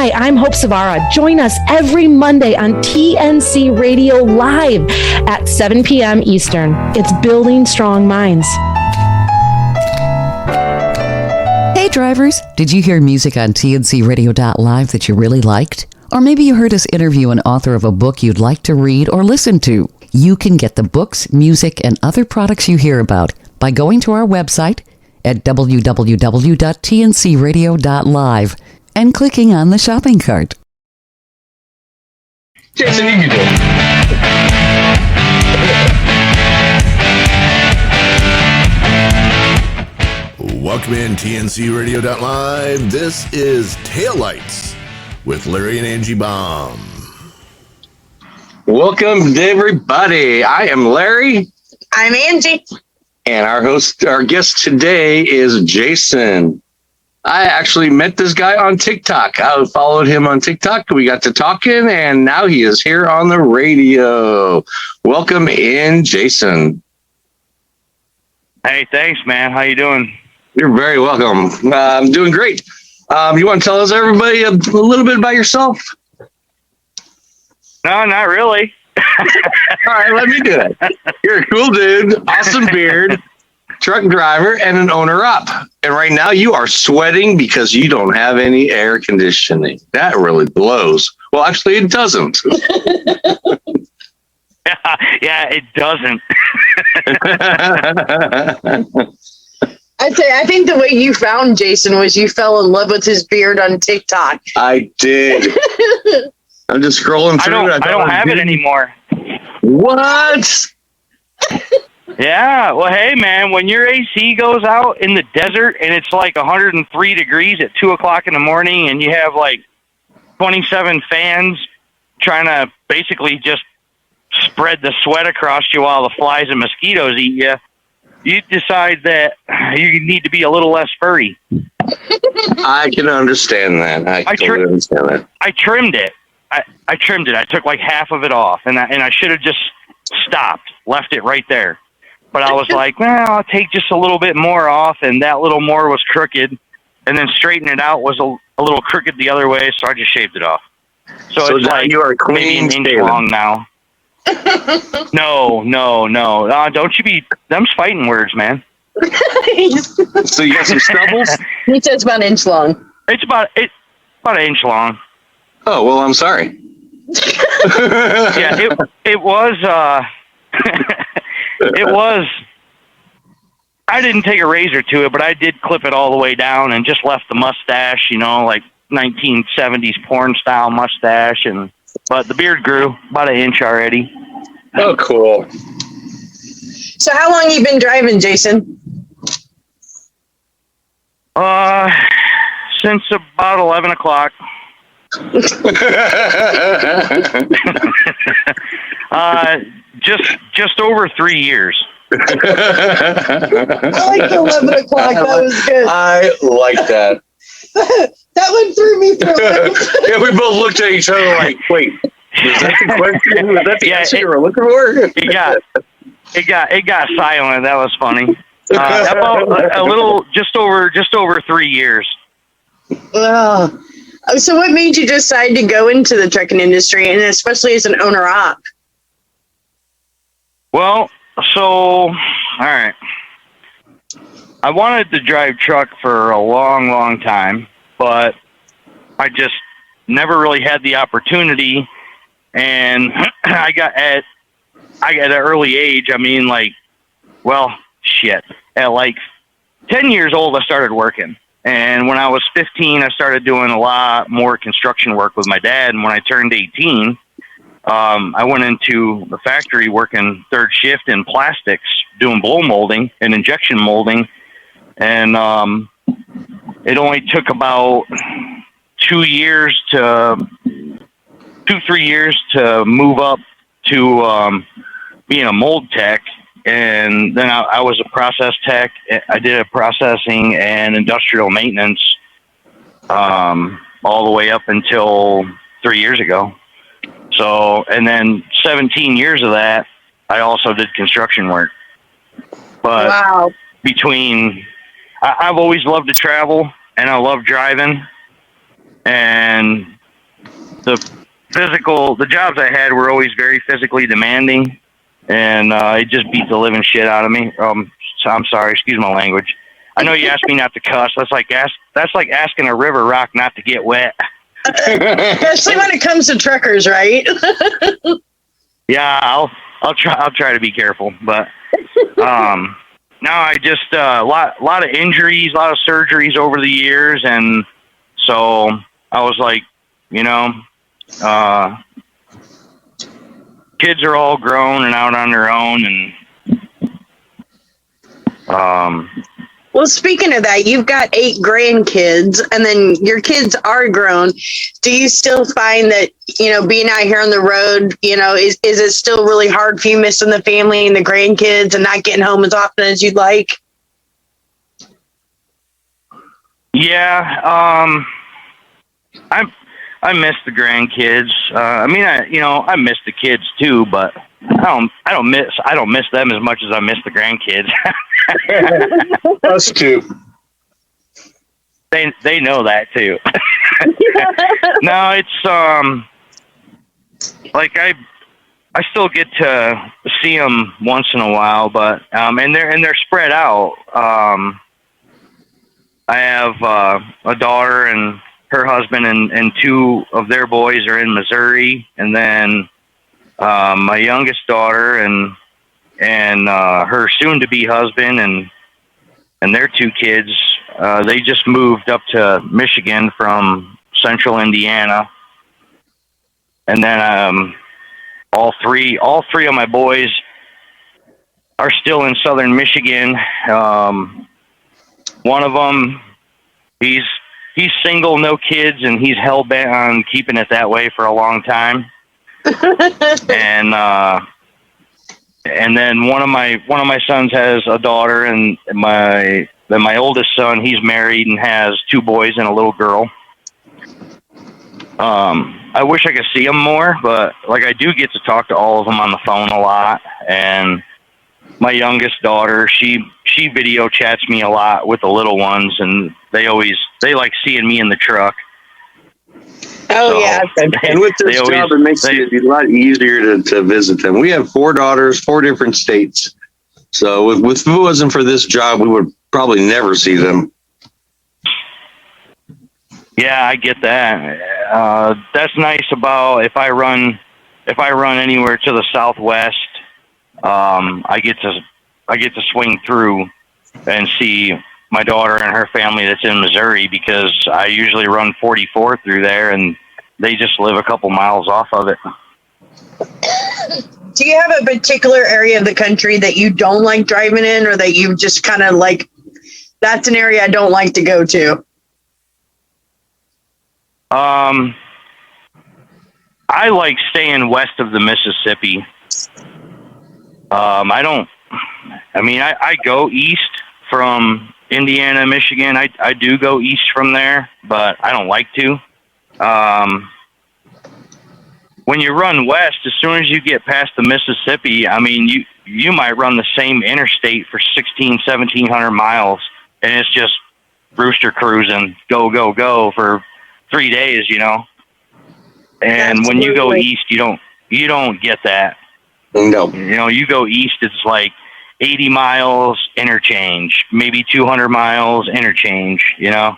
Hi, I'm Hope Savara. Join us every Monday on TNC Radio Live at 7 p.m. Eastern. It's Building Strong Minds. Hey drivers, did you hear music on TNCRadio.live that you really liked? Or maybe you heard us interview an author of a book you'd like to read or listen to. You can get the books, music, and other products you hear about by going to our website at www.tncradio.live and clicking on the shopping cart. Jason, you can do it. Welcome in TNCRadio.live. This is Taillights with Larry and Angie Baum. Welcome to everybody. I am Larry. I'm Angie. And our guest today is Jason. I actually met this guy on TikTok. I followed him on TikTok. We got to talking, and now he is here on the radio. Welcome in, Jason. Hey, thanks, man. How you doing? You're very welcome. I'm doing great. You want to tell us, everybody, a little bit about yourself? No, not really. All right, let me do it. You're a cool dude, awesome beard, truck driver, and an owner-up. And right now you are sweating because you don't have any air conditioning. That really blows. Well, actually, it doesn't. Yeah, it doesn't. I think the way you found Jason was you fell in love with his beard on TikTok. I did. I'm just scrolling through. I don't have it anymore. What? Yeah. Well, hey, man, when your AC goes out in the desert and it's like 103 degrees at 2 o'clock in the morning and you have like 27 fans trying to basically just spread the sweat across you while the flies and mosquitoes eat you, you decide that you need to be a little less furry. I can understand that. I totally understand that. I trimmed it. I trimmed it. I took like half of it off, and I should have just stopped, left it right there. But I was like, well, I'll take just a little bit more off, and that little more was crooked, and then straighten it out was a little crooked the other way, so I just shaved it off. So it's like you are maybe an inch long now. No. Don't you be... Them's fighting words, man. So you got some stubbles? He says about an inch long. It's about an inch long. Oh, well, I'm sorry. Yeah, it was, it was, I didn't take a razor to it, but I did clip it all the way down and just left the mustache, like 1970s porn style mustache. But the beard grew about an inch already. Oh, cool. So how long you been driving, Jason? Since about 11 o'clock. Just over 3 years. I like the 11 o'clock. That was good. I like that. That one threw me for a loop. Yeah, we both looked at each other like, wait, was that the question? Was that the answer you were looking for? It got silent. That was funny. About a little, just over 3 years. So what made you decide to go into the trucking industry, and especially as an owner-op? Well, so, all right. I wanted to drive truck for a long, long time, but I just never really had the opportunity. And I got at an early age, at like 10 years old, I started working. And when I was 15, I started doing a lot more construction work with my dad. And when I turned 18, I went into the factory working third shift in plastics, doing blow molding and injection molding. And it only took about 3 years to move up to being a mold tech. And then I was a process tech. I did a processing and industrial maintenance all the way up until 3 years ago. So, and then 17 years of that, I also did construction work. But wow. I've always loved to travel, and I love driving. And the jobs I had were always very physically demanding, and it just beat the living shit out of me. So I'm sorry, excuse my language. I know you asked me not to cuss. That's like asking a river rock not to get wet. Especially when it comes to truckers, right? Yeah, I'll try to be careful, but no, I just a lot of injuries, a lot of surgeries over the years, and so I was like, kids are all grown and out on their own, and Well, speaking of that, you've got 8 grandkids, and then your kids are grown. Do you still find that, being out here on the road, is it still really hard for you missing the family and the grandkids and not getting home as often as you'd like? Yeah, I miss the grandkids. I miss the kids too, but I don't miss them as much as I miss the grandkids. Us too. They know that too. No, it's like I still get to see them once in a while, but and they're spread out. I have a daughter and her husband and 2 of their boys are in Missouri, and then my youngest daughter and her soon-to-be husband and their 2 kids, they just moved up to Michigan from central Indiana. And then all three of my boys are still in southern Michigan. One of them, he's single, no kids, and he's hell-bent on keeping it that way for a long time. And then one of my sons has a daughter, and my oldest son, he's married and has 2 boys and a little girl. I wish I could see them more, but I do get to talk to all of them on the phone a lot. And my youngest daughter, she video chats me a lot with the little ones, and they like seeing me in the truck. Oh, So, yeah. And with this job, it makes it a lot easier to visit them. We have 4 daughters, 4 different states. So if it wasn't for this job, we would probably never see them. Yeah, I get that. That's nice about if I run anywhere to the southwest, I get to swing through and see my daughter and her family that's in Missouri, because I usually run 44 through there, and they just live a couple miles off of it. Do you have a particular area of the country that you don't like driving in, or that you just kind of like, that's an area I don't like to go to? I like staying west of the Mississippi. I go east from Indiana, Michigan. I do go east from there, but I don't like to. When you run west, as soon as you get past the Mississippi, you might run the same interstate for 1,700 miles, and it's just rooster cruising, go, go, go for 3 days, And when you go east, you don't get that. No. You go east, it's like 80 miles interchange, maybe 200 miles interchange, And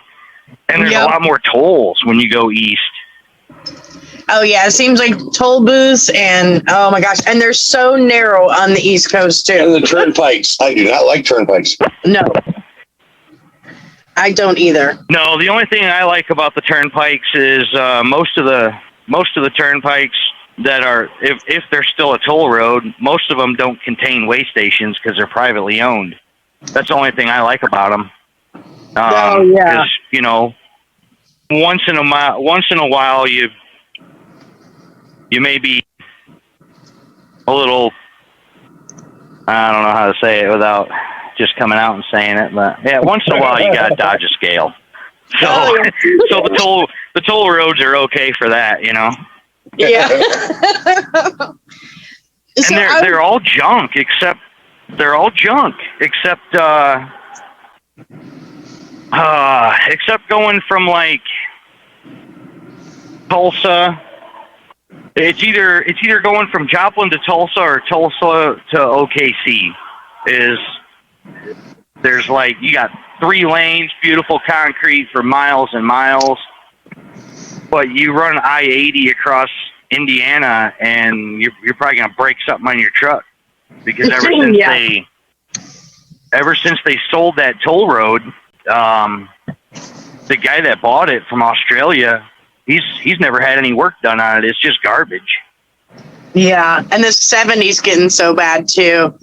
there's a lot more tolls when you go east. Oh, yeah. It seems like toll booths, and oh my gosh. And they're so narrow on the East Coast, too. And the turnpikes. I do not like turnpikes. No. I don't either. No, the only thing I like about the turnpikes is most of the turnpikes that are, if they're still a toll road, most of them don't contain way stations because they're privately owned. That's the only thing I like about them. Oh, yeah. Because, once in a while, you may be a little, I don't know how to say it without just coming out and saying it, but yeah, once in a while you gotta dodge a scale. So, so the toll roads are okay for that, Yeah. And they're all junk except except going from like Tulsa It's either going from Joplin to Tulsa or Tulsa to OKC. There's like, you got 3 lanes, beautiful concrete for miles and miles, but you run I-80 across Indiana and you're probably gonna break something on your truck, because ever since they sold that toll road, the guy that bought it from Australia, he's never had any work done on it. It's just garbage. Yeah, and the 70's getting so bad too.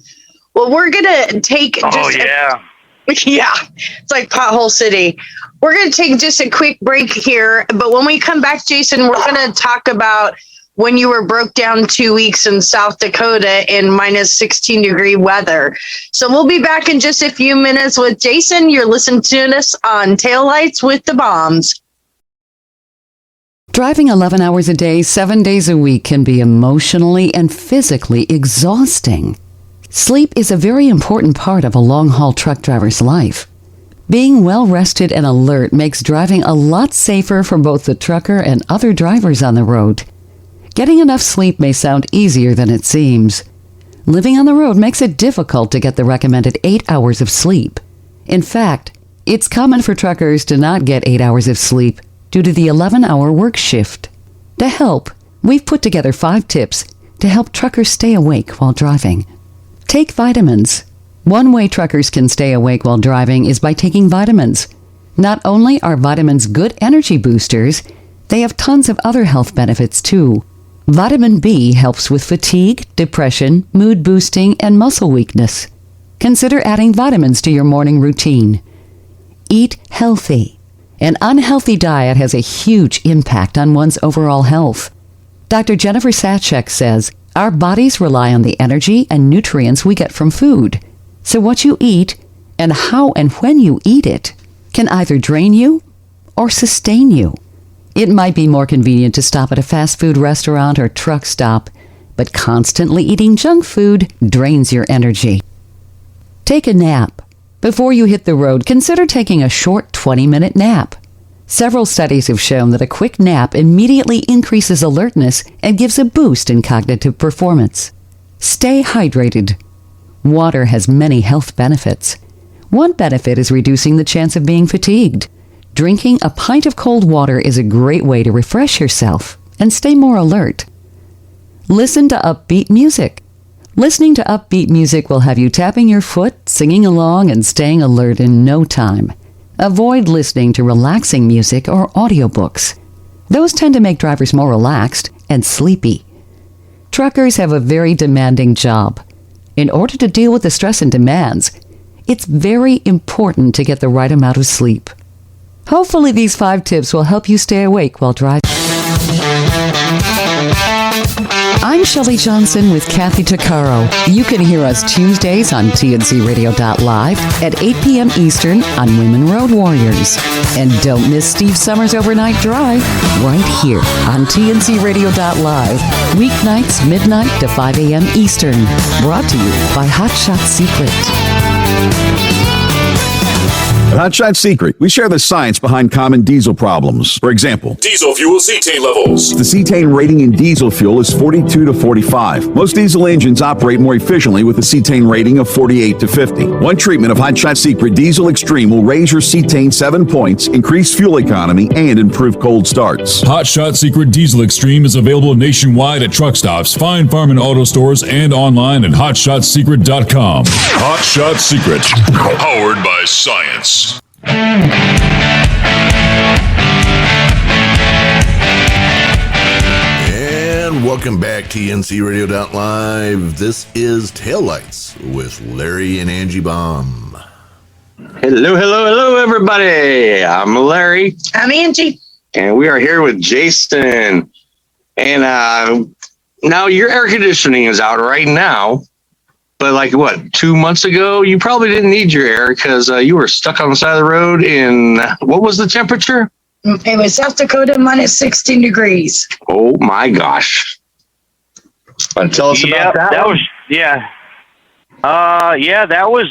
Well, we're gonna take. Yeah, it's like Pothole City. We're gonna take just a quick break here, but when we come back, Jason, we're gonna talk about when you were broke down 2 weeks in South Dakota in minus 16-degree weather. So we'll be back in just a few minutes with Jason. You're listening to us on Taillights with the Baums. Driving 11 hours a day, 7 days a week can be emotionally and physically exhausting. Sleep is a very important part of a long-haul truck driver's life. Being well-rested and alert makes driving a lot safer for both the trucker and other drivers on the road. Getting enough sleep may sound easier than it seems. Living on the road makes it difficult to get the recommended 8 hours of sleep. In fact, it's common for truckers to not get 8 hours of sleep due to the 11-hour work shift. To help, we've put together 5 tips to help truckers stay awake while driving. Take vitamins. One way truckers can stay awake while driving is by taking vitamins. Not only are vitamins good energy boosters, they have tons of other health benefits too. Vitamin B helps with fatigue, depression, mood boosting, and muscle weakness. Consider adding vitamins to your morning routine. Eat healthy. An unhealthy diet has a huge impact on one's overall health. Dr. Jennifer Sachek says, our bodies rely on the energy and nutrients we get from food. So what you eat, and how and when you eat it, can either drain you or sustain you. It might be more convenient to stop at a fast food restaurant or truck stop, but constantly eating junk food drains your energy. Take a nap. Before you hit the road, consider taking a short 20-minute nap. Several studies have shown that a quick nap immediately increases alertness and gives a boost in cognitive performance. Stay hydrated. Water has many health benefits. One benefit is reducing the chance of being fatigued. Drinking a pint of cold water is a great way to refresh yourself and stay more alert. Listen to upbeat music. Listening to upbeat music will have you tapping your foot, singing along, and staying alert in no time. Avoid listening to relaxing music or audiobooks. Those tend to make drivers more relaxed and sleepy. Truckers have a very demanding job. In order to deal with the stress and demands, it's very important to get the right amount of sleep. Hopefully these 5 tips will help you stay awake while driving. I'm Shelley Johnson with Kathy Tuccaro. You can hear us Tuesdays on TNCRadio.live at 8 p.m. Eastern on Women Road Warriors. And don't miss Steve Summers' Overnight Drive right here on TNCRadio.live, weeknights midnight to 5 a.m. Eastern. Brought to you by Hot Shot Secret. At Hot Shot Secret, we share the science behind common diesel problems. For example, diesel fuel cetane levels. The cetane rating in diesel fuel is 42 to 45. Most diesel engines operate more efficiently with a cetane rating of 48 to 50. One treatment of Hot Shot Secret Diesel Extreme will raise your cetane 7 points, increase fuel economy, and improve cold starts. Hot Shot Secret Diesel Extreme is available nationwide at truck stops, fine farm and auto stores, and online at hotshotsecret.com. Hot Shot Secret, powered by science. And welcome back, TNC Radio.live. This is Taillights with Larry and Angie Baum. Hello, everybody. I'm Larry. I'm Angie. And we are here with Jason. And now your air conditioning is out right now. But like, 2 months ago, you probably didn't need your air because you were stuck on the side of the road in, what was the temperature? It was South Dakota minus 16 degrees. Oh, my gosh. Want to tell us about that? That was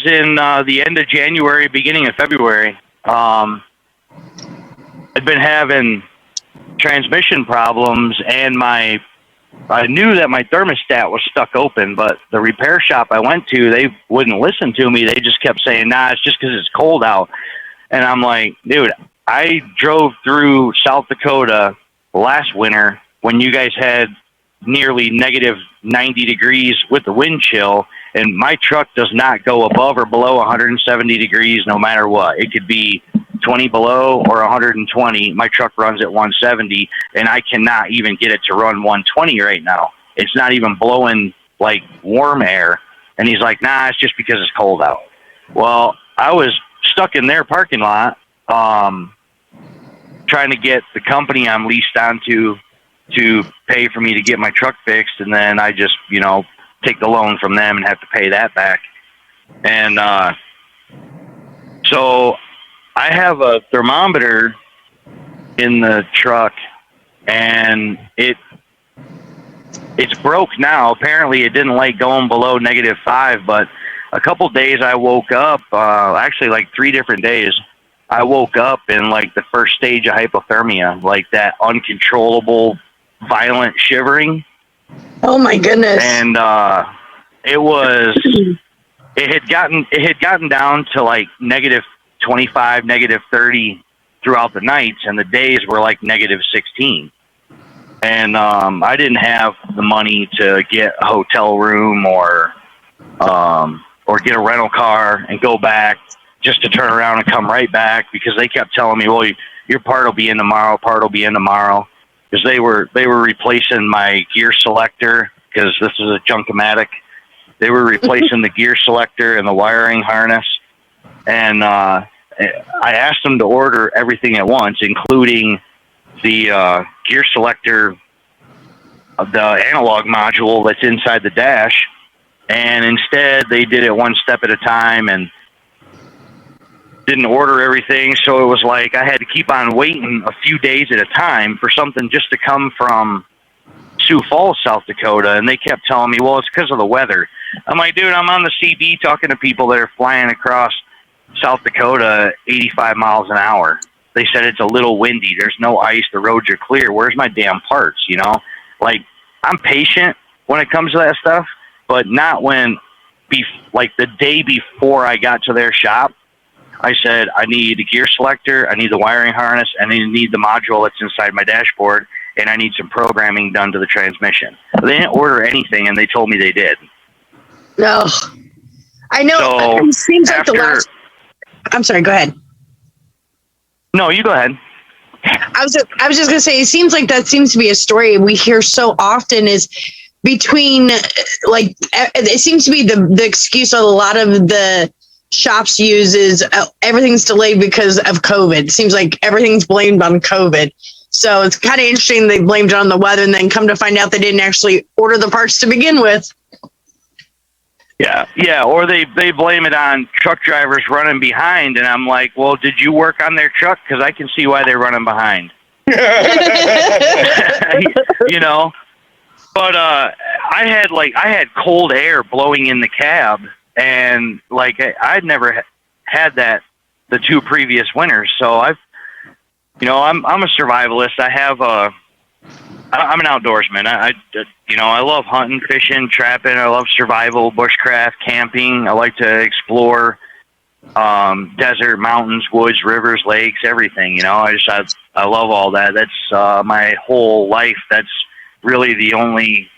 in the end of January, beginning of February. I'd been having transmission problems, and my I knew that my thermostat was stuck open, but the repair shop I went to, they wouldn't listen to me. They just kept saying, nah, it's just because it's cold out. And I'm like, dude, I drove through South Dakota last winter when you guys had nearly negative 90 degrees with the wind chill, and my truck does not go above or below 170 degrees no matter what. It could be 20 below or 120. My truck runs at 170, and I cannot even get it to run 120 right now. It's not even blowing like warm air. And he's like, nah, it's just because it's cold out. Well, I was stuck in their parking lot trying to get the company I'm leased onto to pay for me to get my truck fixed, and then I just, take the loan from them and have to pay that back. And so I have a thermometer in the truck, and it's broke now. Apparently it didn't like going below -5, but a couple days I woke up, actually like 3 different days, I woke up in like the first stage of hypothermia, like that uncontrollable, violent shivering. Oh my goodness. And it had gotten down to like -25, -30 throughout the nights, and the days were like -16. And I didn't have the money to get a hotel room or get a rental car and go back just to turn around and come right back, because they kept telling me, well, your part will be in tomorrow, because they were replacing my gear selector, because this is a Junk-O-Matic. They were replacing the gear selector and the wiring harness. And I asked them to order everything at once, including the gear selector, the analog module that's inside the dash. And instead, they did it one step at a time and didn't order everything. So it was like I had to keep on waiting a few days at a time for something just to come from Sioux Falls, South Dakota. And they kept telling me, well, it's because of the weather. I'm like, dude, I'm on the CB talking to people that are flying across South Dakota 85 miles an hour. They said it's a little windy. There's no ice. The roads are clear. Where's my damn parts, Like, I'm patient when it comes to that stuff, but not when, like the day before I got to their shop, I said, I need the gear selector, I need the wiring harness, and I need the module that's inside my dashboard, and I need some programming done to the transmission. They didn't order anything, and they told me they did. No. I know. So it seems like the last... I'm sorry, go ahead. No, you go ahead. I was just going to say, it seems like that seems to be a story we hear so often is between, like, it seems to be the excuse a lot of the shops use is everything's delayed because of COVID. It seems like everything's blamed on COVID. So it's kind of interesting they blamed it on the weather and then come to find out they didn't actually order the parts to begin with. Yeah, or they blame it on truck drivers running behind, and I'm like, well, did you work on their truck? Because I can see why they're running behind. But I had cold air blowing in the cab, and like I'd never had that the 2 previous winters. So I'm a survivalist. I'm an outdoorsman. I love hunting, fishing, trapping. I love survival, bushcraft, camping. I like to explore desert, mountains, woods, rivers, lakes, everything. I love all that. That's my whole life. That's really the only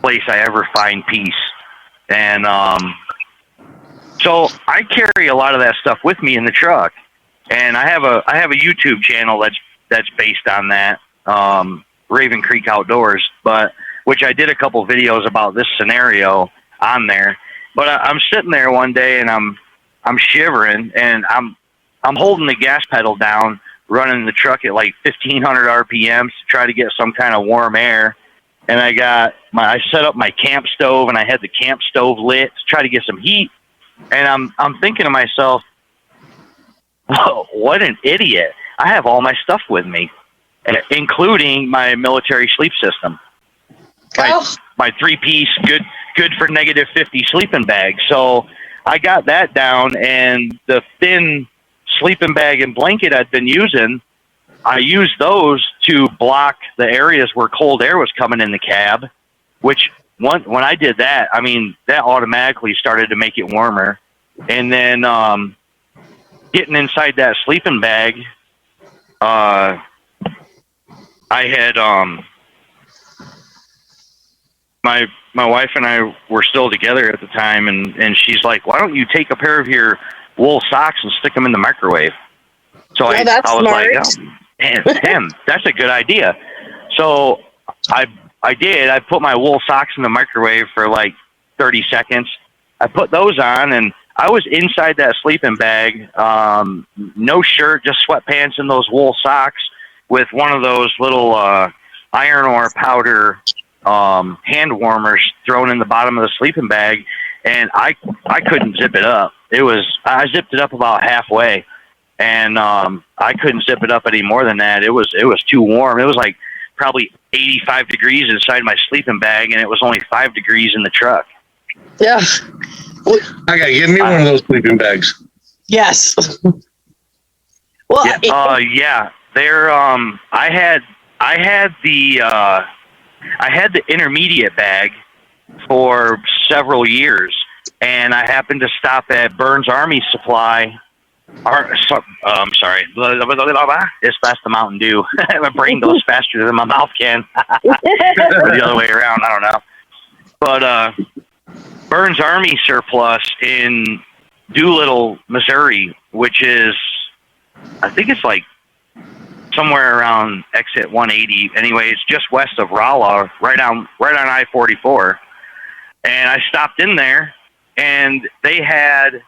place I ever find peace. And so I carry a lot of that stuff with me in the truck. And I have a YouTube channel that's based on that. Raven Creek Outdoors, which I did a couple videos about this scenario on there. But I'm sitting there one day and I'm shivering, and I'm holding the gas pedal down, running the truck at like 1,500 RPMs to try to get some kind of warm air. And I set up my camp stove, and I had the camp stove lit to try to get some heat. And I'm thinking to myself, whoa, what an idiot! I have all my stuff with me, including my military sleep system. My 3-piece, good for -50 sleeping bag. So I got that down, and the thin sleeping bag and blanket I'd been using I used those to block the areas where cold air was coming in the cab, which when I did that, I mean, that automatically started to make it warmer. And then getting inside that sleeping bag, I had my wife and I were still together at the time, and she's like, "Why don't you take a pair of your wool socks and stick them in the microwave?" So I was smart. like, "Oh, man, Tim, that's a good idea." So I did. I put my wool socks in the microwave for like 30 seconds. I put those on, and I was inside that sleeping bag, no shirt, just sweatpants and those wool socks with one of those little iron ore powder hand warmers thrown in the bottom of the sleeping bag, and I couldn't zip it up. I zipped it up about halfway, and I couldn't zip it up any more than that. It was too warm. It was like probably 85 degrees inside my sleeping bag, and it was only 5 degrees in the truck. Yeah. I gotta give me one of those sleeping bags. Yes. Well, yeah. They're I had the intermediate bag for several years, and I happened to stop at Burns Army Supply. I'm sorry. It's past the Mountain Dew. My brain goes faster than my mouth can. Or the other way around. I don't know. But Burns Army Surplus in Doolittle, Missouri, which is, I think it's like somewhere around exit 180. Anyway, it's just west of Rolla, right on I-44. And I stopped in there, and they had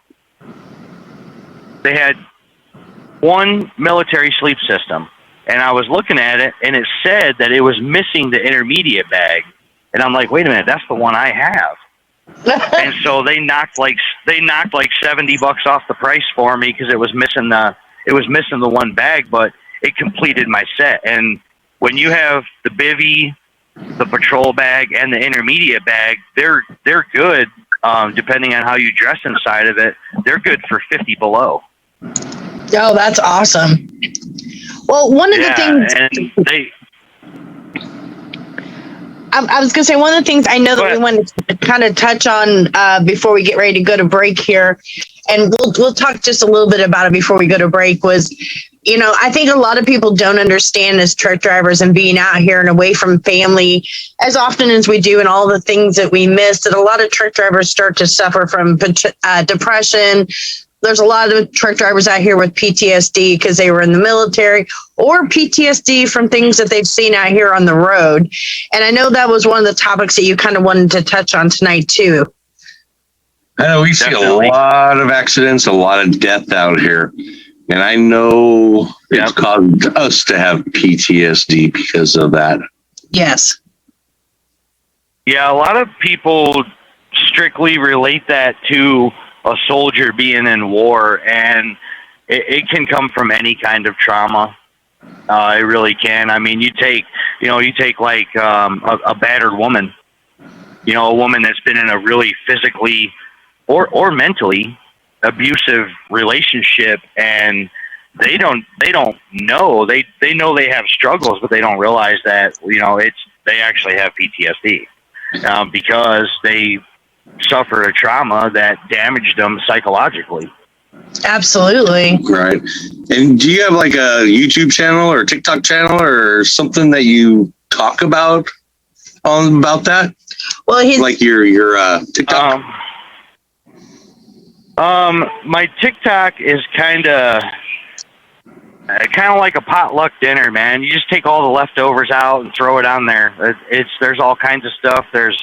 one military sleep system, and I was looking at it, and it said that it was missing the intermediate bag, and I'm like, wait a minute, that's the one I have. And so they knocked like $70 off the price for me because it was missing the one bag, but it completed my set. And when you have the bivvy, the patrol bag, and the intermediate bag, they're good. Depending on how you dress inside of it, they're good for 50 below. Oh, that's awesome. Well, one of the things I was going to say, one of the things I know that we want to kind of touch on before we get ready to go to break here, and we'll talk just a little bit about it before we go to break, was, you know, I think a lot of people don't understand as truck drivers and being out here and away from family as often as we do, and all the things that we miss, that a lot of truck drivers start to suffer from depression. There's a lot of truck drivers out here with PTSD because they were in the military, or PTSD from things that they've seen out here on the road. And I know that was one of the topics that you kind of wanted to touch on tonight too. I know we see a lot of accidents, a lot of death out here. And I know it's caused us to have PTSD because of that. Yes. Yeah, a lot of people strictly relate that to a soldier being in war, and it can come from any kind of trauma. It really can. I mean, you take like a battered woman, a woman that's been in a really physically or mentally abusive relationship, and they don't know. They know they have struggles, but they don't realize that they actually have PTSD because they suffered a trauma that damaged them psychologically. Absolutely. Right. And do you have like a YouTube channel or TikTok channel or something that you talk about that? Well, he's like your TikTok. My TikTok is kind of like a potluck dinner, man. You just take all the leftovers out and throw it on there. There's all kinds of stuff. There's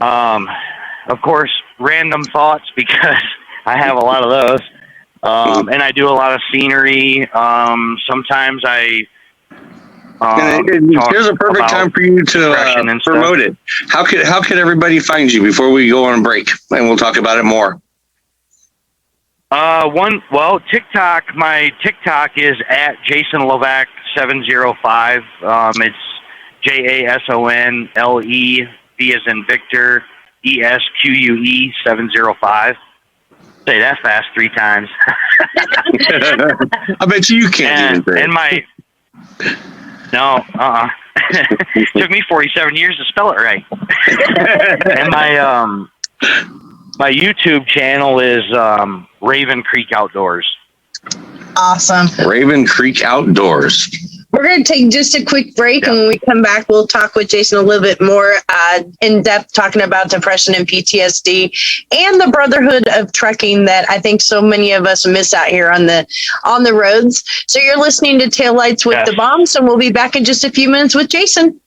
of course, random thoughts, because I have a lot of those. And I do a lot of scenery. Sometimes I here's a perfect time for you to promote it. How could everybody find you before we go on a break, and we'll talk about it more? TikTok. My TikTok is at Jason Levac 705. It's JASONLE, V as in Victor, ESQUE 705. Say that fast 3 times. I bet you can't do anything. Took me 47 years to spell it right. And my YouTube channel is Raven Creek Outdoors. Awesome. Raven Creek Outdoors. We're going to take just a quick break, and when we come back, we'll talk with Jason a little bit more in depth, talking about depression and PTSD and the brotherhood of trucking that I think so many of us miss out here on the roads. So you're listening to Taillights with the Baums, and we'll be back in just a few minutes with Jason.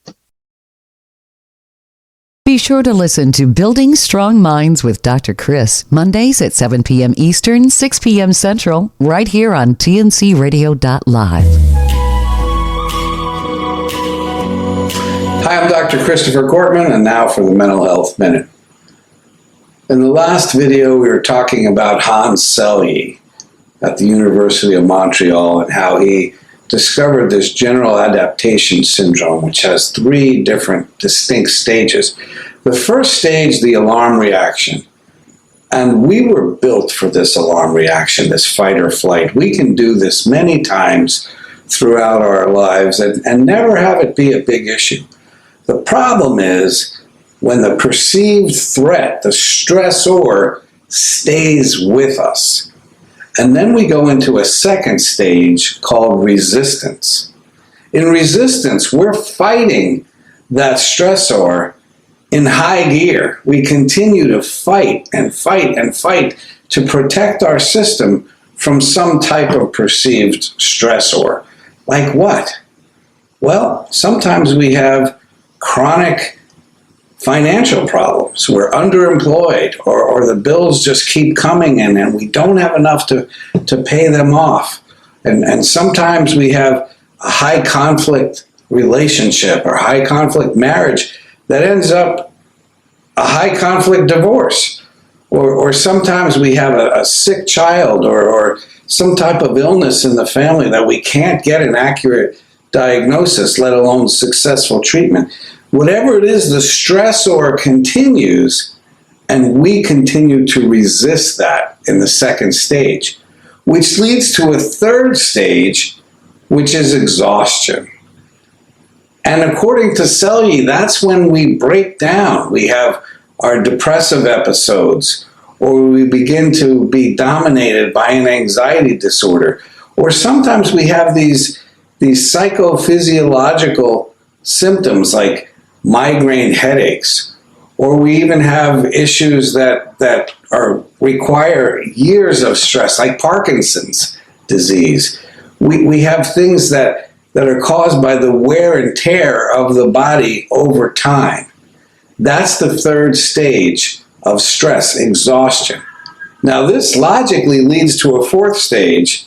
Be sure to listen to Building Strong Minds with Dr. Chris, Mondays at 7 p.m. Eastern, 6 p.m. Central, right here on tncradio.live. Hi, I'm Dr. Christopher Gortman, and now for the Mental Health Minute. In the last video, we were talking about Hans Selye at the University of Montreal and how he discovered this general adaptation syndrome, which has 3 different distinct stages. The first stage, the alarm reaction. And we were built for this alarm reaction, this fight or flight. We can do this many times throughout our lives and never have it be a big issue. The problem is when the perceived threat, the stressor, stays with us. And then we go into a second stage called resistance. In resistance, we're fighting that stressor in high gear. We continue to fight and fight and fight to protect our system from some type of perceived stressor. Like what? Well, sometimes we have chronic financial problems. We're underemployed, or the bills just keep coming in and we don't have enough to pay them off. And sometimes we have a high conflict relationship or high conflict marriage that ends up a high conflict divorce. Or sometimes we have a sick child or some type of illness in the family that we can't get an accurate diagnosis, let alone successful treatment. Whatever it is, the stressor continues, and we continue to resist that in the second stage, which leads to a third stage, which is exhaustion. And according to Selye, that's when we break down. We have our depressive episodes, or we begin to be dominated by an anxiety disorder, or sometimes we have these psychophysiological symptoms like migraine headaches, or we even have issues that require years of stress, like Parkinson's disease. We have things that are caused by the wear and tear of the body over time. That's the third stage of stress, exhaustion. Now, this logically leads to a fourth stage,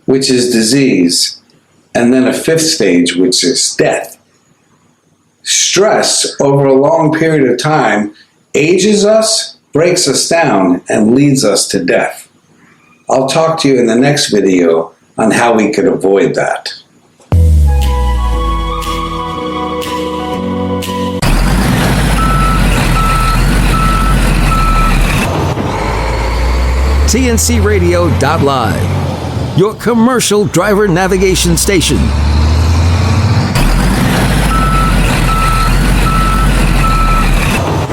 which is disease, and then a fifth stage, which is death. Stress over a long period of time ages us, breaks us down, and leads us to death. I'll talk to you in the next video on how we could avoid that. TNCRadio.live, your commercial driver navigation station.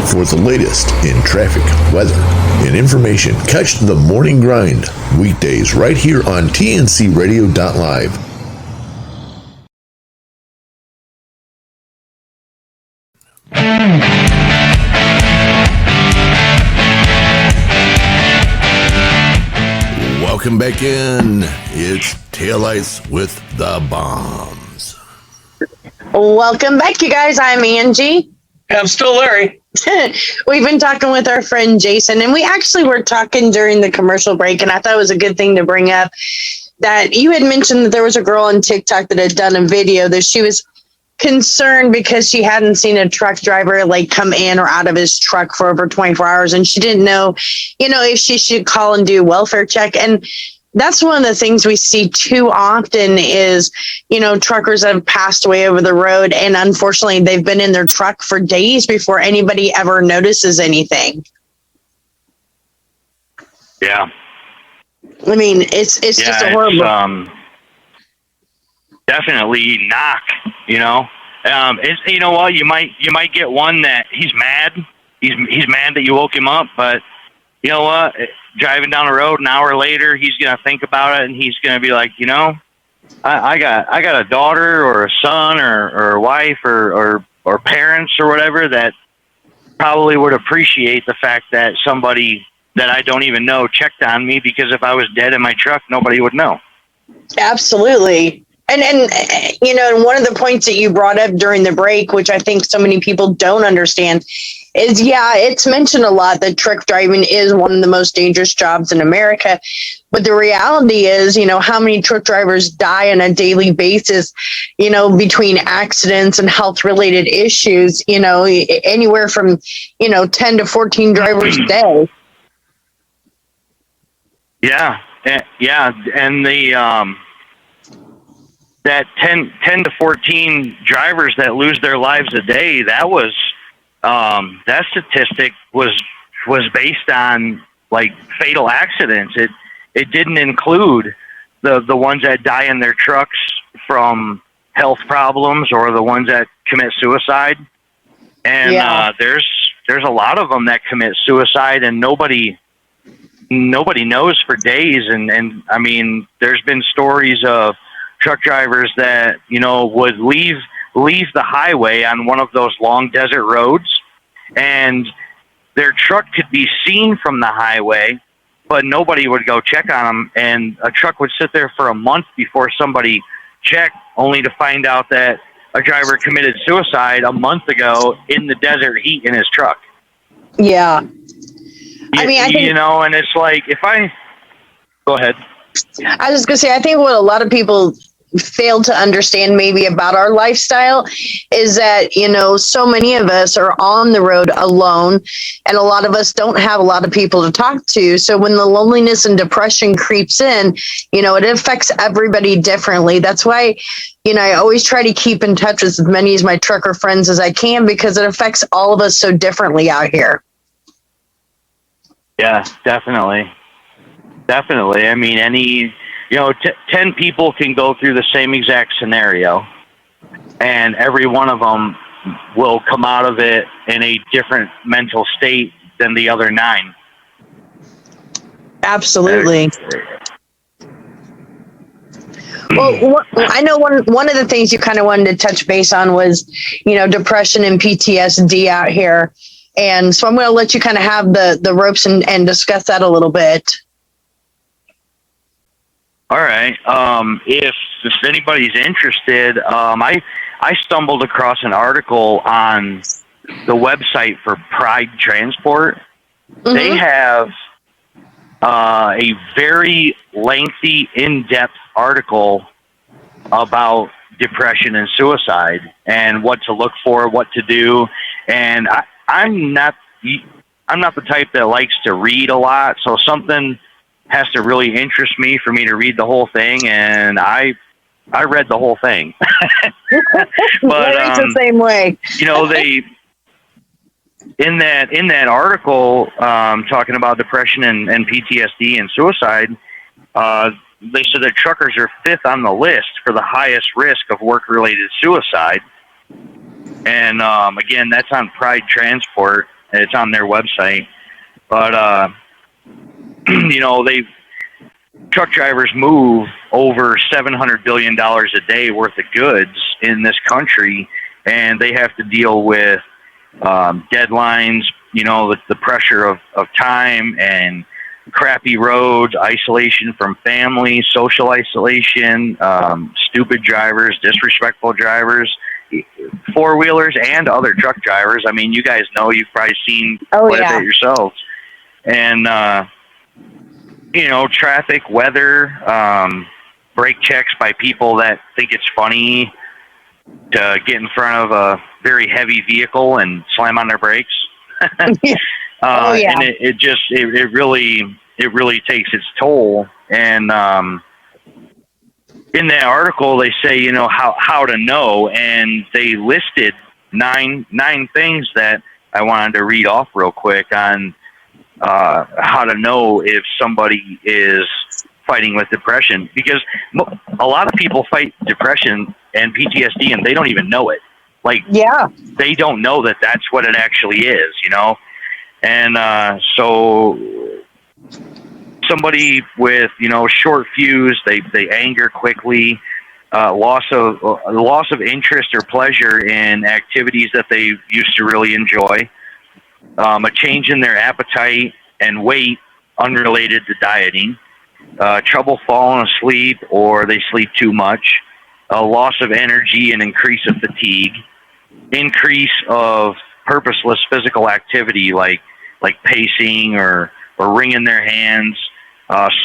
For the latest in traffic, weather, and information, catch the Morning Grind weekdays right here on TNCRadio.live. Welcome back in. It's Taillights with the Baums. Welcome back, you guys. I'm Angie. I'm still Larry. We've been talking with our friend Jason, and we actually were talking during the commercial break, and I thought it was a good thing to bring up that you had mentioned that there was a girl on TikTok that had done a video that she was concerned because she hadn't seen a truck driver like come in or out of his truck for over 24 hours, and she didn't know, if she should call and do a welfare check. And that's one of the things we see too often is, truckers that have passed away over the road. And unfortunately, they've been in their truck for days before anybody ever notices anything. Yeah. I mean, it's just a horrible. Definitely knock. You know, you know what? You might get one that he's mad. He's mad that you woke him up, but you know what? Driving down the road an hour later, he's gonna think about it, and he's gonna be like, you know, I got a daughter or a son or a wife or parents or whatever that probably would appreciate the fact that somebody that I don't even know checked on me, because if I was dead in my truck, nobody would know. Absolutely. And you know, and one of the points that you brought up during the break, which I think so many people don't understand, is it's mentioned a lot that truck driving is one of the most dangerous jobs in America. But the reality is, you know, how many truck drivers die on a daily basis, you know, between accidents and health related issues, you know, anywhere from, you know, 10 to 14 drivers a day. Yeah. And the, that 10 to 14 drivers that lose their lives a day, that statistic was based on like fatal accidents. It didn't include the ones that die in their trucks from health problems or the ones that commit suicide. And there's a lot of them that commit suicide, and nobody knows for days. And I mean, there's been stories of truck drivers that, you know, would leave the highway on one of those long desert roads, and their truck could be seen from the highway, but nobody would go check on them. And a truck would sit there for a month before somebody checked, only to find out that a driver committed suicide a month ago in the desert heat in his truck. Yeah. I mean, I think, you know, and it's like, go ahead. I was going to say, I think what a lot of people fail to understand maybe about our lifestyle is that, you know, so many of us are on the road alone, and a lot of us don't have a lot of people to talk to. So when the loneliness and depression creeps in, you know, it affects everybody differently. That's why, you know, I always try to keep in touch with as many of my trucker friends as I can, because it affects all of us so differently out here. Yeah, definitely. I mean, 10 people can go through the same exact scenario, and every one of them will come out of it in a different mental state than the other 9. Absolutely. Well, I know one of the things you kind of wanted to touch base on was, you know, depression and PTSD out here. And so I'm going to let you kind of have the ropes and discuss that a little bit. All right. If anybody's interested, I stumbled across an article on the website for Pride Transport. Mm-hmm. They have a very lengthy, in-depth article about depression and suicide and what to look for, what to do. And I'm not the type that likes to read a lot, so something has to really interest me for me to read the whole thing, and I read the whole thing. But it's the same way. You know, they in that article talking about depression and PTSD and suicide, they said that truckers are 5th on the list for the highest risk of work-related suicide. And again, that's on Pride Transport. It's on their website. But you know, truck drivers move over $700 billion a day worth of goods in this country, and they have to deal with deadlines, you know, the pressure of time and crappy roads, isolation from family, social isolation, stupid drivers, disrespectful drivers, four-wheelers and other truck drivers. I mean, you guys know, you've probably seen quite a bit yourselves. And you know, traffic, weather, brake checks by people that think it's funny to get in front of a very heavy vehicle and slam on their brakes. And it really takes its toll. And in that article, they say, you know, how to know, and they listed nine things that I wanted to read off real quick on how to know if somebody is fighting with depression, because a lot of people fight depression and PTSD and they don't even know it. Like, Yeah. they don't know that that's what it actually is, you know? And so somebody with, you know, short fuse, they anger quickly, loss of interest or pleasure in activities that they used to really enjoy, a change in their appetite and weight unrelated to dieting, trouble falling asleep or they sleep too much, a loss of energy and increase of fatigue, increase of purposeless physical activity like pacing or wringing their hands,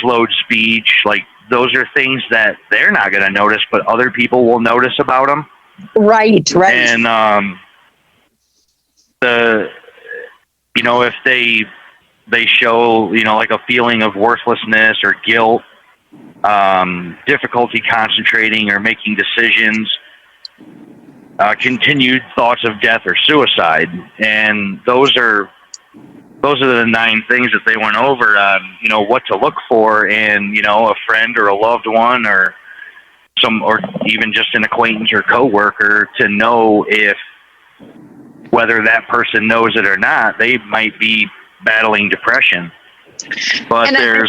slowed speech. Like, those are things that they're not going to notice, but other people will notice about them. Right. And you know, if they show, you know, like a feeling of worthlessness or guilt, difficulty concentrating or making decisions, continued thoughts of death or suicide. And those are the 9 things that they went over on, you know, what to look for in, you know, a friend or a loved one or even just an acquaintance or coworker, to know if, whether that person knows it or not, they might be battling depression. But I'm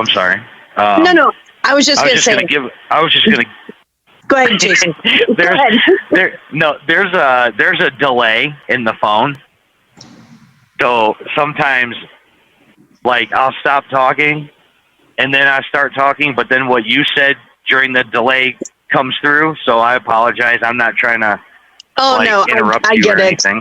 sorry. No. I was just going to say. Go ahead, Jason. There's a delay in the phone. So sometimes, like, I'll stop talking and then I start talking, but then what you said during the delay comes through. So I apologize. I'm not trying to interrupt I you get or it. anything.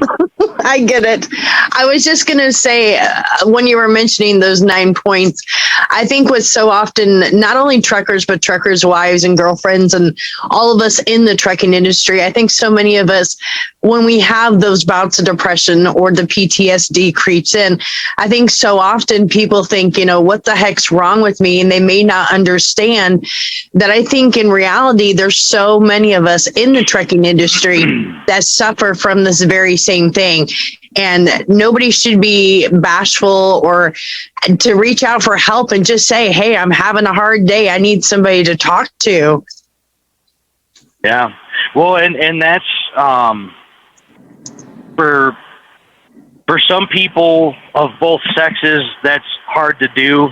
I get it. I was just going to say, when you were mentioning those 9 points, I think what's so often, not only truckers, but truckers' wives and girlfriends and all of us in the trucking industry, I think so many of us, when we have those bouts of depression or the PTSD creeps in, I think so often people think, you know, what the heck's wrong with me? And they may not understand that I think in reality, there's so many of us in the trucking industry that suffer from this very same thing. And nobody should be bashful or to reach out for help and just say, hey, I'm having a hard day. I need somebody to talk to. Yeah. Well, and that's, for some people of both sexes, that's hard to do.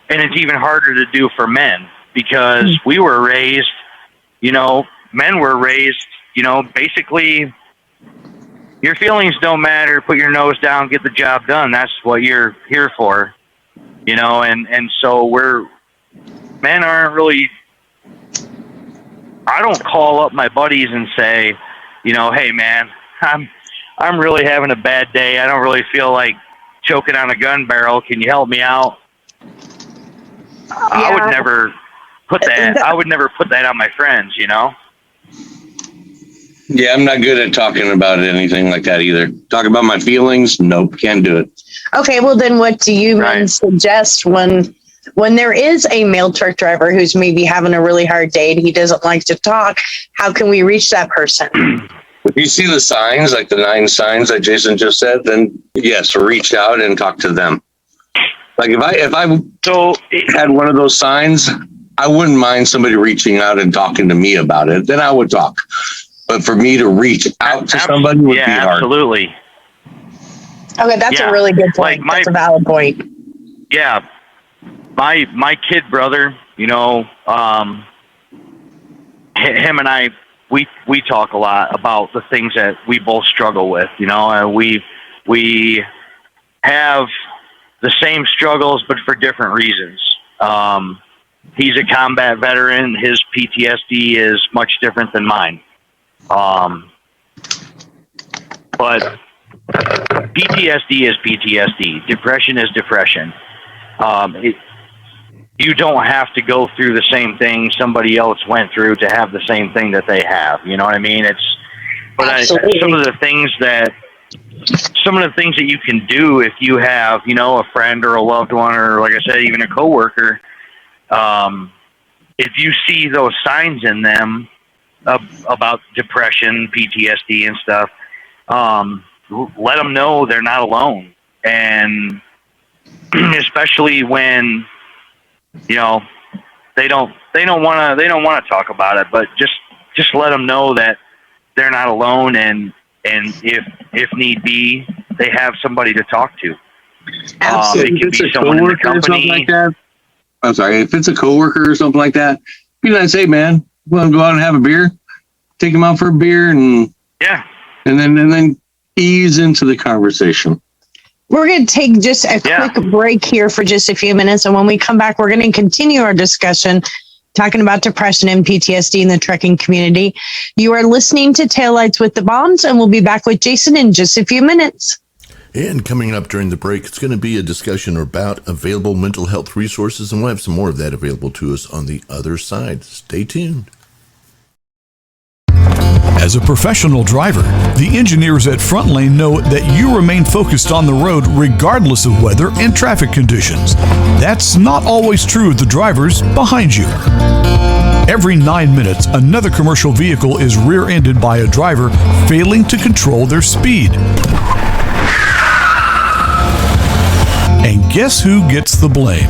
And it's even harder to do for men, because we were raised, you know, men were raised, you know, basically, your feelings don't matter. Put your nose down, get the job done. That's what you're here for, you know. And so men aren't really. I don't call up my buddies and say, you know, hey man, I'm really having a bad day. I don't really feel like choking on a gun barrel. Can you help me out? Yeah. I would never put that. I would never put that on my friends, you know. Yeah, I'm not good at talking about anything like that either. Talk about my feelings? Nope, can't do it. Okay, well then what do you men suggest when there is a male truck driver who's maybe having a really hard day and he doesn't like to talk? How can we reach that person? If you see the signs, like the 9 signs that Jason just said, then yes, reach out and talk to them. Like if I had one of those signs, I wouldn't mind somebody reaching out and talking to me about it. Then I would talk. But for me to reach out to somebody would be hard. Absolutely. Okay, that's a really good point. That's a valid point. Yeah. My kid brother, you know, him and I, we talk a lot about the things that we both struggle with, you know, and we have the same struggles, but for different reasons. He's a combat veteran. His PTSD is much different than mine. But PTSD is PTSD. Depression is depression. You don't have to go through the same thing somebody else went through to have the same thing that they have. You know what I mean? Some of the things that you can do if you have, you know, a friend or a loved one, or like I said, even a coworker, if you see those signs in them about depression, PTSD and stuff, let them know they're not alone. And especially when, you know, they don't want to talk about it, but just let them know that they're not alone, and if need be, they have somebody to talk to. Absolutely. It could be someone in the company. Like that, I'm sorry, if it's a coworker or something like that, be nice. Hey, man, want to go out and have a beer? Take them out for a beer, and then ease into the conversation. We're going to take just a quick break here for just a few minutes. And when we come back, we're going to continue our discussion talking about depression and PTSD in the trucking community. You are listening to Taillights with the Baums, and we'll be back with Jason in just a few minutes. And coming up during the break, it's going to be a discussion about available mental health resources, and we'll have some more of that available to us on the other side. Stay tuned. As a professional driver, the engineers at Front Lane know that you remain focused on the road regardless of weather and traffic conditions. That's not always true of the drivers behind you. Every 9 minutes, another commercial vehicle is rear-ended by a driver failing to control their speed. And guess who gets the blame?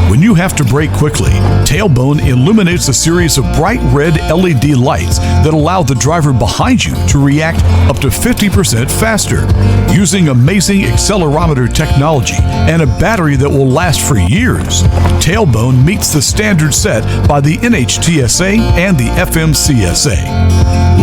When you have to brake quickly, Tailbone illuminates a series of bright red LED lights that allow the driver behind you to react up to 50% faster. Using amazing accelerometer technology and a battery that will last for years, Tailbone meets the standard set by the NHTSA and the FMCSA.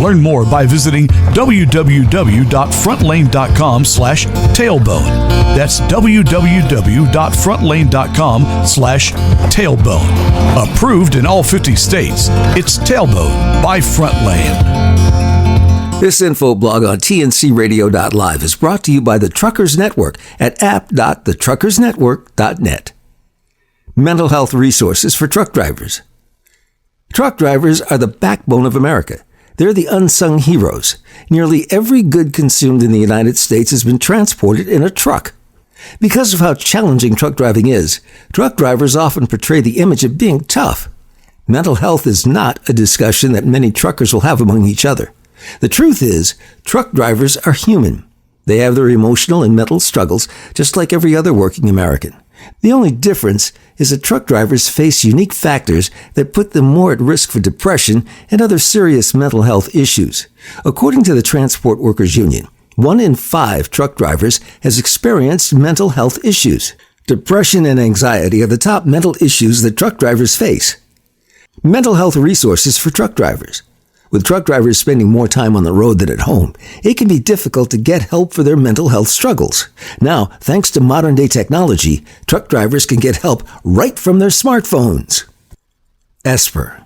Learn more by visiting www.frontlane.com/tailbone. That's www.frontlane.com/tailbone. Approved in all 50 states. It's Tailbone by Front Lane. This info blog on tncradio.live is brought to you by the Truckers Network at app.thetruckersnetwork.net. Mental health resources for truck drivers. Truck drivers are the backbone of America. They're the unsung heroes. Nearly every good consumed in the United States has been transported in a truck. Because of how challenging truck driving is, truck drivers often portray the image of being tough. Mental health is not a discussion that many truckers will have among each other. The truth is, truck drivers are human. They have their emotional and mental struggles just like every other working American. The only difference is that truck drivers face unique factors that put them more at risk for depression and other serious mental health issues. According to the Transport Workers Union, 1 in 5 truck drivers has experienced mental health issues. Depression and anxiety are the top mental issues that truck drivers face. Mental health resources for truck drivers. With truck drivers spending more time on the road than at home, it can be difficult to get help for their mental health struggles. Now, thanks to modern-day technology, truck drivers can get help right from their smartphones. Esper.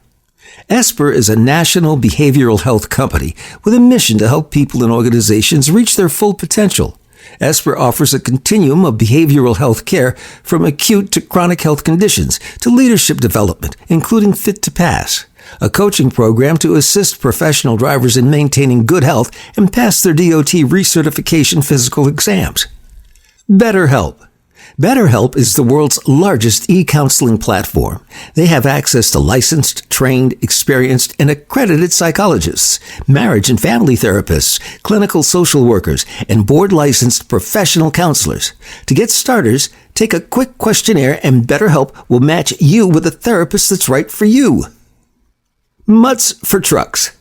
Esper is a national behavioral health company with a mission to help people and organizations reach their full potential. Esper offers a continuum of behavioral health care from acute to chronic health conditions to leadership development, including Fit to Pass, a coaching program to assist professional drivers in maintaining good health and pass their DOT recertification physical exams. BetterHelp. BetterHelp is the world's largest e-counseling platform. They have access to licensed, trained, experienced, and accredited psychologists, marriage and family therapists, clinical social workers, and board-licensed professional counselors. To get starters, take a quick questionnaire and BetterHelp will match you with a therapist that's right for you. Mutts for Trucks.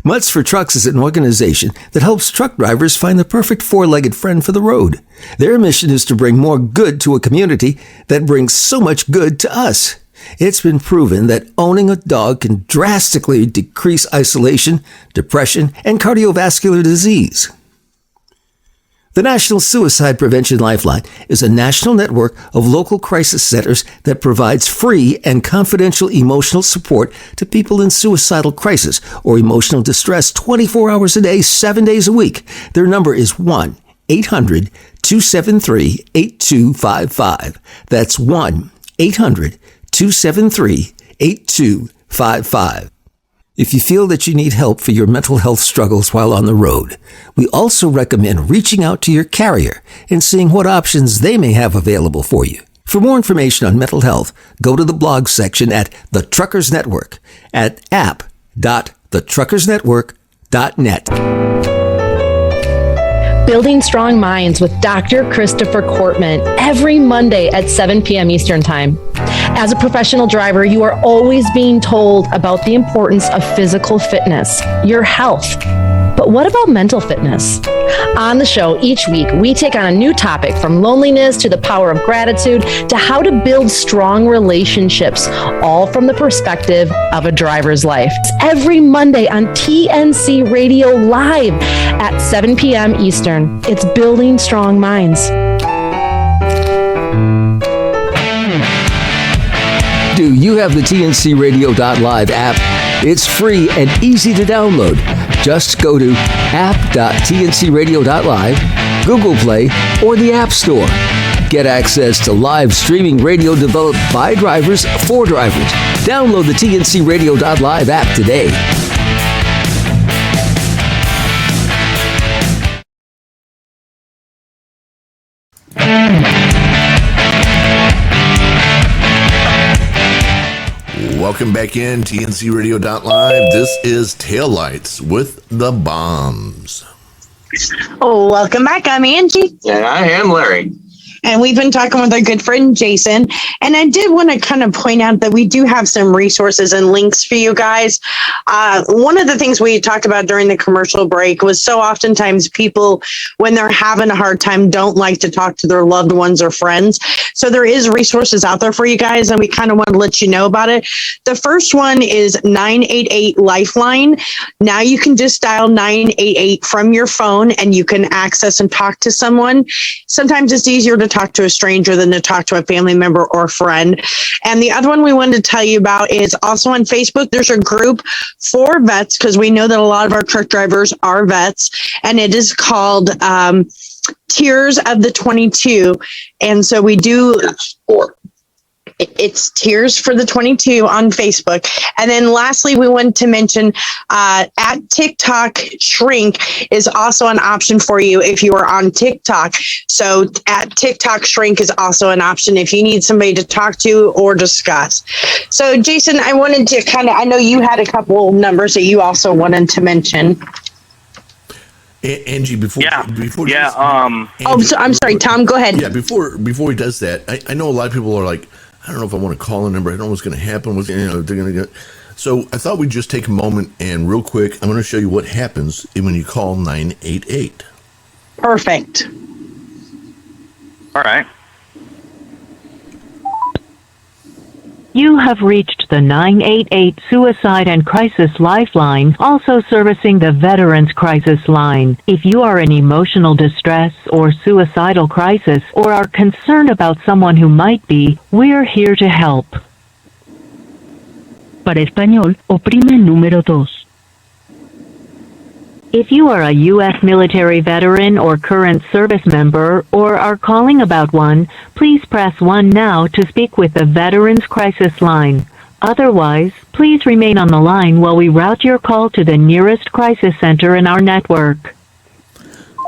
Mutts for Trucks is an organization that helps truck drivers find the perfect four-legged friend for the road. Their mission is to bring more good to a community that brings so much good to us. It's been proven that owning a dog can drastically decrease isolation, depression, and cardiovascular disease. The National Suicide Prevention Lifeline is a national network of local crisis centers that provides free and confidential emotional support to people in suicidal crisis or emotional distress 24 hours a day, 7 days a week. Their number is 1-800-273-8255. That's 1-800-273-8255. If you feel that you need help for your mental health struggles while on the road, we also recommend reaching out to your carrier and seeing what options they may have available for you. For more information on mental health, go to the blog section at The Truckers Network at app.thetruckersnetwork.net. Building Strong Minds with Dr. Christopher Cortman every Monday at 7 p.m. Eastern Time. As a professional driver, you are always being told about the importance of physical fitness, your health. But what about mental fitness? On the show each week, we take on a new topic, from loneliness to the power of gratitude to how to build strong relationships, all from the perspective of a driver's life. It's every Monday on TNC Radio Live at 7 p.m. Eastern. It's Building Strong Minds. Do you have the TNCRadio.live app? It's free and easy to download. Just go to app.tncradio.live, Google Play, or the App Store. Get access to live streaming radio developed by drivers for drivers. Download the TNCRadio.live app today. Welcome back in TNCRadio.live. This is Taillights with the Baums. Oh, welcome back. I'm Angie. And I am Larry. And we've been talking with our good friend, Jason. And I did want to kind of point out that we do have some resources and links for you guys. One of the things we talked about during the commercial break was so oftentimes people, when they're having a hard time, don't like to talk to their loved ones or friends. So there is resources out there for you guys, and we kind of want to let you know about it. The first one is 988 Lifeline. Now you can just dial 988 from your phone, and you can access and talk to someone. Sometimes it's easier to talk to a stranger than to talk to a family member or friend. And the other one we wanted to tell you about is also on Facebook. There's a group for vets, because we know that a lot of our truck drivers are vets, and it is called Tears of the 22. And so we do, it's Tears for the 22 on Facebook. And then lastly, we wanted to mention at TikTok, Shrink is also an option for you if you are on TikTok. So at TikTok, Shrink is also an option if you need somebody to talk to or discuss. So Jason, I wanted to I know you had a couple numbers that you also wanted to mention. Angie, before Angie, I'm sorry, Tom, go ahead. Yeah, before he does that, I know a lot of people are like, I don't know if I want to call a number. I don't know what's going to happen. They're going to get. So I thought we'd just take a moment and real quick, I'm going to show you what happens when you call 988. Perfect. All right. You have reached the 988 Suicide and Crisis Lifeline, also servicing the Veterans Crisis Line. If you are in emotional distress or suicidal crisis, or are concerned about someone who might be, we're here to help. Para español, oprime el número 2. If you are a U.S. military veteran or current service member, or are calling about one, please press 1 now to speak with the Veterans Crisis Line. Otherwise, please remain on the line while we route your call to the nearest crisis center in our network.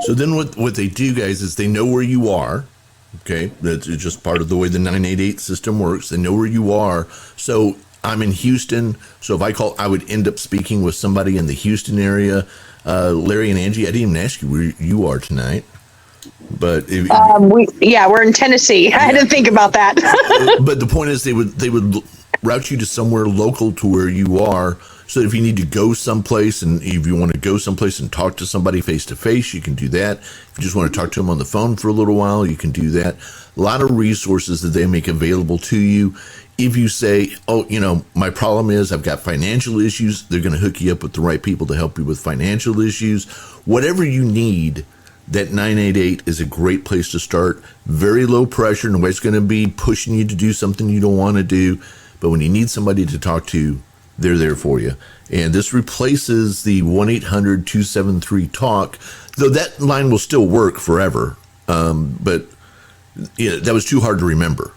So then what they do, guys, is they know where you are. Okay, that's just part of the way the 988 system works. They know where you are. So I'm in Houston. So if I call, I would end up speaking with somebody in the Houston area. Larry and Angie, I didn't even ask you where you are tonight, but we're in Tennessee. I had to think about that. But the point is, they would route you to somewhere local to where you are, so that if you need to go someplace, and if you want to go someplace and talk to somebody face to face, you can do that. If you just want to talk to them on the phone for a little while, you can do that. A lot of resources that they make available to you. If you say, my problem is I've got financial issues, they're going to hook you up with the right people to help you with financial issues. Whatever you need, that 988 is a great place to start. Very low pressure. Nobody's going to be pushing you to do something you don't want to do. But when you need somebody to talk to, they're there for you. And this replaces the 1-800-273-TALK, though that line will still work forever. But that was too hard to remember.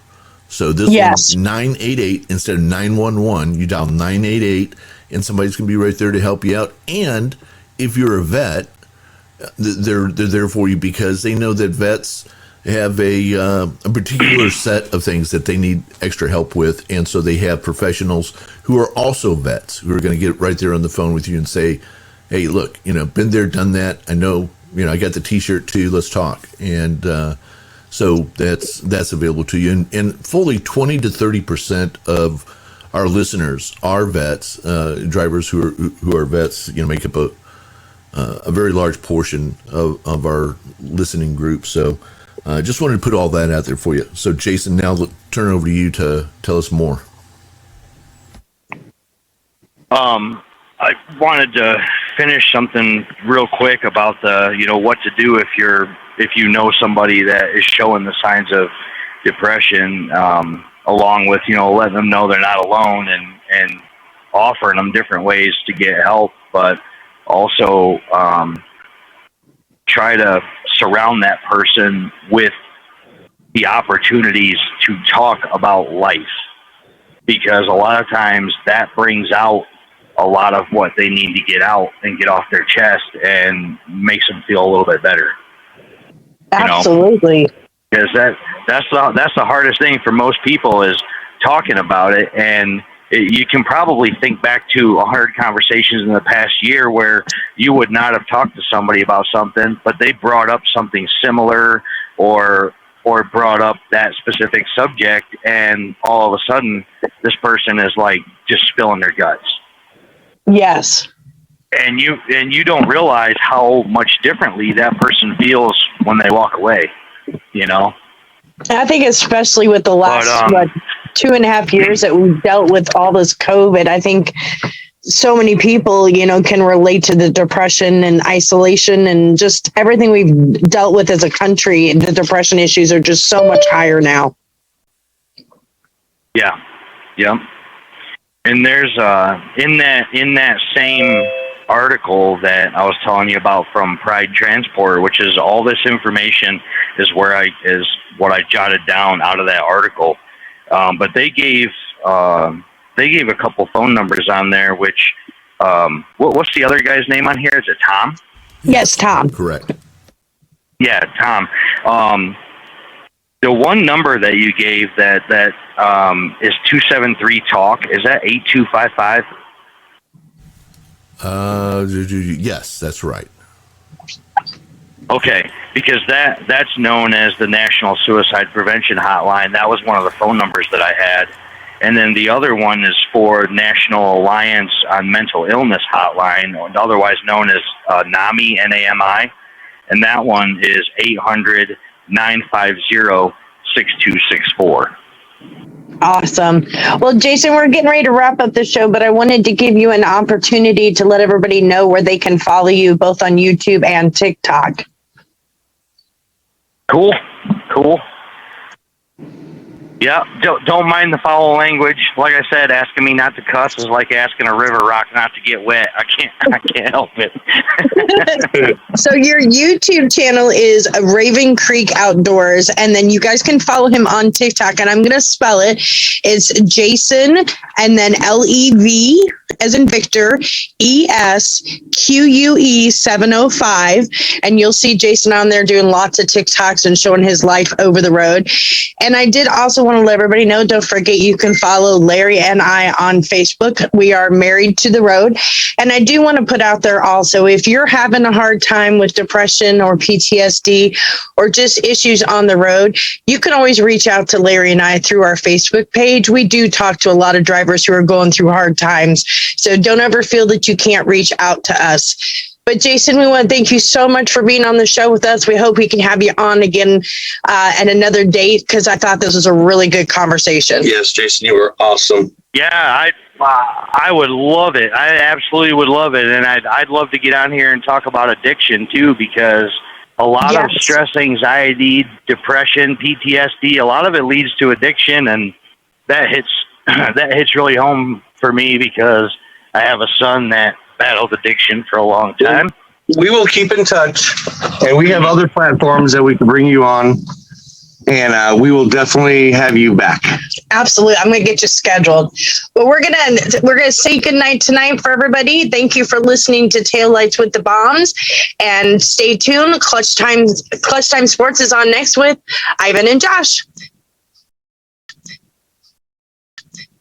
So this one's 988 instead of 911. You dial 988, and somebody's going to be right there to help you out. And if you're a vet, they're there for you, because they know that vets have a particular set of things that they need extra help with, and so they have professionals who are also vets who are going to get right there on the phone with you and say, "Hey, look, been there, done that. I know I got the T-shirt too. Let's talk. And so that's available to you. And fully 20 to 30% of our listeners are vets, drivers who are vets. Make up a very large portion of our listening group. So I just wanted to put all that out there for you. So Jason, now turn it over to you to tell us more. I wanted to finish something real quick about what to do if you know somebody that is showing the signs of depression, along with, letting them know they're not alone and offering them different ways to get help, but also try to surround that person with the opportunities to talk about life, because a lot of times that brings out a lot of what they need to get out and get off their chest and makes them feel a little bit better. Absolutely. Because that's the hardest thing for most people is talking about it. And you can probably think back to 100 conversations in the past year where you would not have talked to somebody about something, but they brought up something similar or brought up that specific subject, and all of a sudden this person is like just spilling their guts. Yes. And you don't realize how much differently that person feels when they walk away, I think especially with the last 2.5 years that we've dealt with all this COVID, I think so many people, can relate to the depression and isolation and just everything we've dealt with as a country. The depression issues are just so much higher now. Yeah. Yeah. And there's in that same article that I was telling you about from Pride Transport, which is all this information is what I jotted down out of that article. But they gave a couple phone numbers on there, which what's the other guy's name on here? Is it Tom? Yes, Tom. Correct. Yeah, Tom. The one number that you gave that is 273-TALK, is that 8255? Yes, that's right. Okay, because that's known as the National Suicide Prevention Hotline. That was one of the phone numbers that I had. And then the other one is for National Alliance on Mental Illness Hotline, otherwise known as NAMI, N-A-M-I. And that one is 800-950-6264. Awesome. Well, Jason, we're getting ready to wrap up the show, but I wanted to give you an opportunity to let everybody know where they can follow you both on YouTube and TikTok. Cool. Yeah, don't mind the foul language. Like I said, asking me not to cuss is like asking a river rock not to get wet. I can't help it. So your YouTube channel is Raven Creek Outdoors, and then you guys can follow him on TikTok, and I'm going to spell it. It's Jason, and then Lev, as in Victor, ESQUE 705, and you'll see Jason on there doing lots of TikToks and showing his life over the road. And I did also want to let everybody know, don't forget you can follow Larry and I on Facebook. We are Married to the Road. And I do want to put out there also, if you're having a hard time with depression or PTSD or just issues on the road, you can always reach out to Larry and I through our Facebook page. We do talk to a lot of drivers who are going through hard times. So don't ever feel that you can't reach out to us. But Jason, we want to thank you so much for being on the show with us. We hope we can have you on again at another date, because I thought this was a really good conversation. Yes, Jason, you were awesome. Yeah, I would love it. I absolutely would love it. And I'd love to get on here and talk about addiction too, because a lot of stress, anxiety, depression, PTSD, a lot of it leads to addiction. And that hits really home for me, because I have a son that battled addiction for a long time. We will keep in touch, and we have other platforms that we can bring you on, and we will definitely have you back. Absolutely. I'm going to get you scheduled. But we're gonna say goodnight tonight for everybody. Thank you for listening to Taillights with the Baums, and stay tuned. Clutch Time Sports is on next with Ivan and Josh.